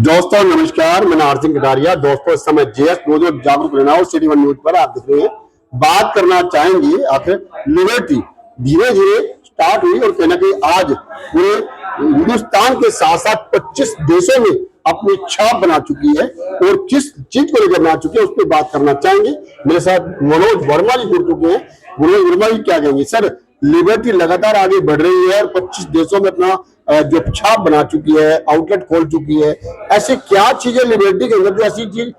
दोस्तों नमस्कार, मैं आर सिंह कटारिया। दोस्तों इस समय जेएस न्यूज और जागरूक रहना और सिटी वन न्यूज पर आप देख रहे हैं। बात करना चाहेंगे आखिर लिबर्टी धीरे धीरे स्टार्ट हुई और कहीं ना कहीं आज पूरे हिंदुस्तान के साथ साथ 25 देशों में अपनी छाप बना चुकी है और किस चीज को लेकर बना चुकी है उस पर बात करना चाहेंगे। मेरे साथ मनोज वर्मा जी जुड़ चुके हैं। मनोज वर्मा जी क्या कहेंगे? सर, लिबर्टी लगातार आगे बढ़ रही है और 25 देशों में अपना जो छाप बना चुकी है, आउटलेट खोल चुकी है। ऐसी क्या चीजें लिबर्टी के अंदर जो ऐसी चीज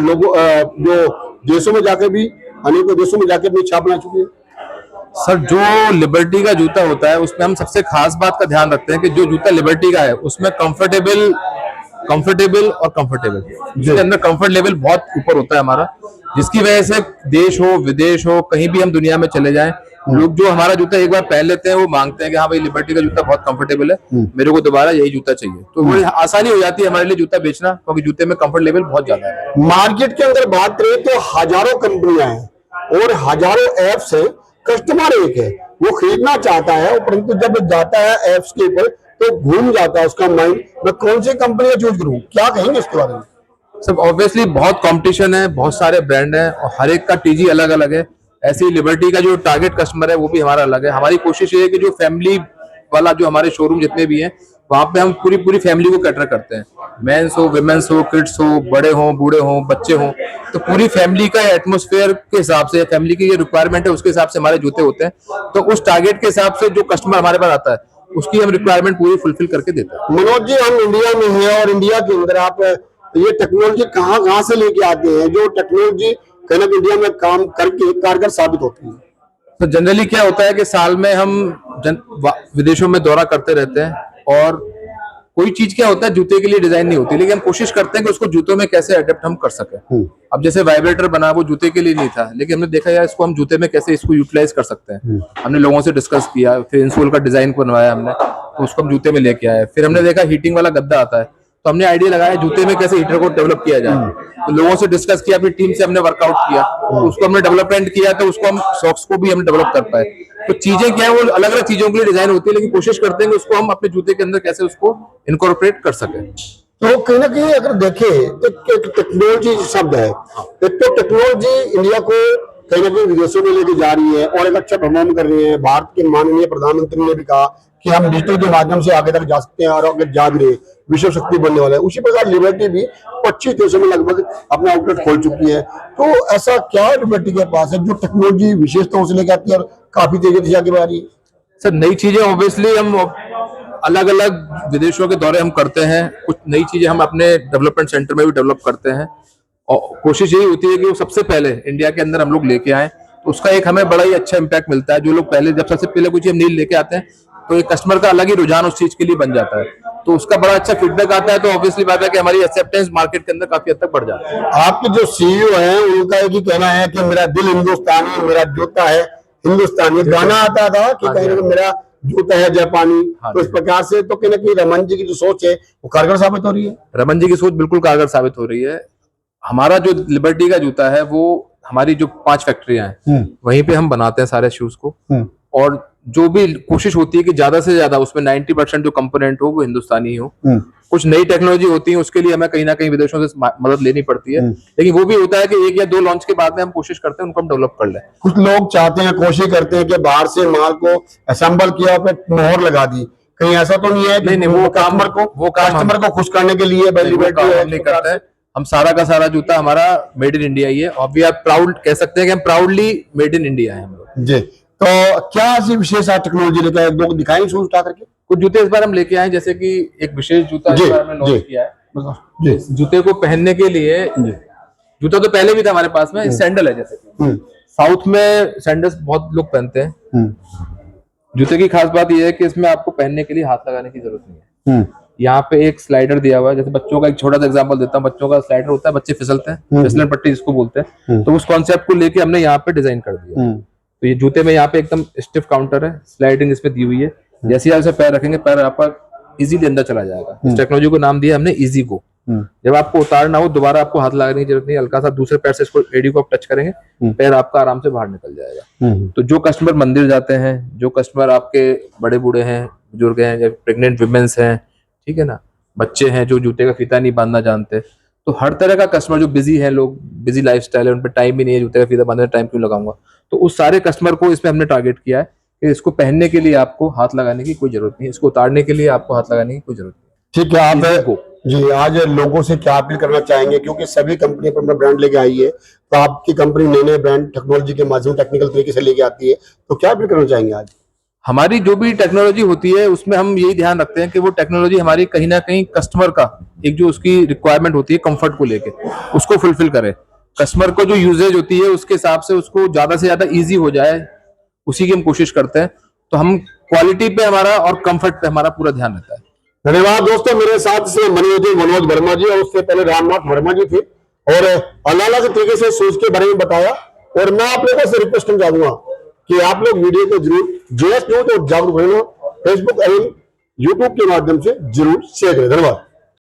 लोगों जो देशों में जाकर भी अनेकों देशों में जाकर अपनी छाप बना चुकी है? सर, जो लिबर्टी का जूता होता है उसमें हम सबसे खास बात का ध्यान रखते हैं कि जो जूता लिबर्टी का है उसमें कंफर्टेबल और कंफर्टेबल जिसके अंदर कंफर्ट लेवल बहुत ऊपर होता है हमारा, जिसकी वजह से देश हो विदेश हो कहीं भी हम दुनिया में चले जाएं, लोग जो हमारा जूता एक बार पहन लेते हैं वो मांगते हैं कि हाँ भाई लिबर्टी का जूता बहुत कंफर्टेबल है, मेरे को दोबारा यही जूता चाहिए। तो वो आसानी हो जाती है हमारे लिए जूता बेचना, क्योंकि जूते में कंफर्ट लेवल बहुत ज्यादा है। मार्केट के अंदर बात करें तो हजारों कंपनियां हैं और हजारों एप्स है। कस्टमर एक है, वो खरीदना चाहता है, परंतु जब जाता है एप्स के ऊपर तो घूम जाता है उसका माइंड, मैं कौन सी कंपनी का चूज करूं। क्या कहेंगे इसके बारे में? सब ऑब्वियसली बहुत कंपटीशन है, बहुत सारे ब्रांड हैं और हर एक का टीजी अलग अलग है। ऐसी लिबर्टी का जो टारगेट कस्टमर है वो भी हमारा अलग है। हमारी कोशिश ये है कि जो फैमिली वाला जो हमारे शोरूम जितने भी हैं वहां पे हम पूरी फैमिली को कैटर करते हैं। मेंस हो, विमेंस हो, किड्स हो, बड़े हो, बूढ़े हो, बच्चे हो, तो पूरी फैमिली का एटमोस्फेयर के हिसाब से, फैमिली की ये रिक्वायरमेंट है उसके हिसाब से हमारे जूते होते हैं। तो उस टारगेट के हिसाब से जो कस्टमर हमारे पास आता है उसकी हम रिक्वायरमेंट पूरी फुलफिल करके देते हैं। मनोज जी, हम इंडिया में हैं और इंडिया के अंदर आप ये टेक्नोलॉजी कहाँ से लेके आते हैं जो टेक्नोलॉजी कहीं ना कहीं इंडिया में काम करके कारगर साबित होती है? तो जनरली क्या होता है कि साल में हम विदेशों में दौरा करते रहते हैं और कोई चीज क्या होता है जूते के लिए डिजाइन नहीं होती, लेकिन हम कोशिश करते हैं कि उसको जूतों में कैसे अडेप्ट हम कर सकें। अब जैसे वाइब्रेटर बना वो जूते के लिए नहीं था, लेकिन हमने देखा यार इसको हम जूते में कैसे इसको यूटिलाइज कर सकते हैं। हमने लोगों से डिस्कस किया, फिर इंसोल का डिजाइन बनवाया हमने, तो उसको हम जूते में लेके आए। फिर हमने देखा हीटिंग वाला गद्दा आता है, तो हमने आइडिया लगाया जूते में कैसे हीटर को डेवलप किया जाए। तो लोगों से डिस्कस किया, अपनी टीम से हमने वर्कआउट किया, तो उसको हमने डेवलपमेंट किया, तो उसको हम सॉक्स को भी हम डेवलप कर पाए। तो चीजें क्या है वो अलग अलग चीजों के लिए डिजाइन होती है, लेकिन कोशिश करते हैं कि उसको हम अपने जूते के अंदर कैसे उसको इनकॉर्पोरेट कर सकें। तो कहीं ना कहीं अगर देखें तो टेक्नोलॉजी शब्द है, एक तो टेक्नोलॉजी इंडिया को कहीं ना कहीं विदेशों में लेके जा रही है और एक अच्छा परफॉर्म कर रही है। भारत के माननीय प्रधानमंत्री ने भी कहा कि हम डिजिटल के माध्यम से आगे तक जा सकते हैं और आगे जा भी रहे, विश्व शक्ति बनने वाला है। उसी प्रकार लिबर्टी भी 25 देशों में लगभग अपना आउटलेट खोल चुकी है। तो ऐसा क्या लिबर्टी के पास है जो टेक्नोलॉजी विशेषताओं से लेकर आती है और काफी तेजी से आगे बढ़ रही है? सर, नई चीजें ऑब्वियसली हम अलग अलग विदेशों के दौरे हम करते हैं, कुछ नई चीजें हम अपने डेवलपमेंट सेंटर में भी डेवलप करते हैं और कोशिश यही होती है कि वो सबसे पहले इंडिया के अंदर हम लोग लेके आए, तो उसका एक हमें बड़ा ही अच्छा इम्पैक्ट मिलता है। जो लोग पहले जब सबसे पहले कोई चीज हम नील लेके आते हैं तो एक कस्टमर का अलग ही रुझान उस चीज के लिए बन जाता है, तो उसका बड़ा अच्छा फीडबैक आता है। तो ऑब्वियसली बात है कि हमारी एक्सेप्टेंस मार्केट के अंदर काफी हद तक बढ़ जाती है। आपके जो सीईओ हैं उनका एक ही कहना है कि मेरा दिल हिंदुस्तानी, मेरा जूता है हिंदुस्तानी। गाना आता था कि कहीं ना कहीं मेरा जूता है जापानी। तो इस प्रकार से तो कहीं ना कहीं रमन जी की जो सोच है वो कारगर साबित हो रही है। रमन जी की सोच बिल्कुल कारगर साबित हो रही है। हमारा जो लिबर्टी का जूता है वो हमारी जो 5 फैक्ट्रियां हैं वहीं पे हम बनाते हैं सारे शूज को, और जो भी कोशिश होती है कि ज्यादा से ज्यादा उसमें 90% जो कंपोनेंट हो वो हिंदुस्तानी हो। कुछ नई टेक्नोलॉजी होती है उसके लिए हमें कहीं ना कहीं विदेशों से मदद लेनी पड़ती है, लेकिन वो भी होता है कि 1 या 2 लॉन्च के बाद में हम कोशिश करते हैं उनको हम डेवलप कर लें। कुछ लोग चाहते हैं, कोशिश करते हैं कि बाहर से माल को असेंबल किया पे मोहर लगा दी, कहीं ऐसा तो नहीं है? नहीं, वो कस्टमर को खुश करने के लिए नहीं करते हैं। हम सारा का सारा जूता हमारा मेड इन इंडिया ही है और वी आर प्राउड, कह सकते हैं कि हम प्राउडली मेड इन इंडिया है हम लोग जी। तो क्या ऐसी विशेष टेक्नोलॉजी लेकर एक दो दिखाएंगे शूज उठा करके? कुछ जूते इस बार हम लेके आए, जैसे कि एक विशेष जूता इस बार हमने लॉन्च किया है। जूते को पहनने के लिए, जूता तो पहले भी था हमारे पास में, सैंडल है। जैसे कि साउथ में सैंडल्स बहुत लोग पहनते हैं। जूते की खास बात यह है कि इसमें आपको पहनने के लिए हाथ लगाने की जरूरत नहीं है। यहाँ पे एक स्लाइडर दिया हुआ है। जैसे बच्चों का एक छोटा सा एग्जांपल देता हूँ, बच्चों का स्लाइडर होता है, बच्चे फिसलते हैं, फिसलन पट्टी जिसको बोलते हैं, तो उस कॉन्सेप्ट को लेके हमने यहाँ पे डिजाइन कर दिया। तो ये जूते में यहाँ पे एकदम स्टिफ काउंटर है, स्लाइडिंग इसमें दी हुई है। जैसे ही आप इसे पैर रखेंगे पैर आपका इजीली अंदर चला जाएगा। इस टेक्नोलॉजी को नाम दिया हमने इजी गो। जब आपको उतारना हो दोबारा आपको हाथ लगाने की जरूरत नहीं, हल्का सा दूसरे पैर से इसको एडी को आप टच करेंगे, पैर आपका आराम से बाहर निकल जाएगा। तो जो कस्टमर मंदिर जाते हैं, जो कस्टमर आपके बड़े बूढ़े हैं, बुजुर्ग हैं, या प्रेग्नेंट विमेंस हैं, ठीक है ना, बच्चे हैं जो जूते का फीता नहीं बांधना जानते, तो हर तरह का कस्टमर जो बिजी है, लोग बिजी लाइफस्टाइल है, उन पर टाइम भी नहीं है, जूते का फीता बांधने टाइम क्यों लगाऊंगा, तो उस सारे कस्टमर को इसमें हमने टारगेट किया है कि इसको पहनने के लिए आपको हाथ लगाने की कोई जरूरत नहीं है, इसको उतारने के लिए आपको हाथ लगाने की कोई जरूरत नहीं। ठीक है, आप जी आज लोगों से क्या अपील करना चाहेंगे, क्योंकि सभी कंपनी अपना ब्रांड लेके आई है, तो आपकी कंपनी नए नए ब्रांड टेक्नोलॉजी के माध्यम टेक्निकल तरीके से लेके आती है, तो क्या अपील करना चाहेंगे आज? हमारी जो भी टेक्नोलॉजी होती है उसमें हम यही ध्यान रखते हैं कि वो टेक्नोलॉजी हमारी कहीं ना कहीं कस्टमर का एक जो उसकी रिक्वायरमेंट होती है कंफर्ट को लेके उसको फुलफिल करे, कस्टमर को जो यूजेज होती है उसके हिसाब से उसको ज्यादा से ज्यादा इजी हो जाए, उसी की हम कोशिश करते हैं। तो हम क्वालिटी पे हमारा और कंफर्ट पे हमारा पूरा ध्यान रहता है। धन्यवाद दोस्तों, मेरे साथ से मनोज वर्मा जी और उससे पहले रामनाथ वर्मा जी थे, और अलग अलग तरीके से शूज के बारे में बताया। और मैं आप लोगों से रिक्वेस्ट करना चाहूंगा कि आप लोग वीडियो को जरूर जेएस न्यूज और जागरूक रहना फेसबुक एवं यूट्यूब के माध्यम से जरूर शेयर करें। धन्यवाद।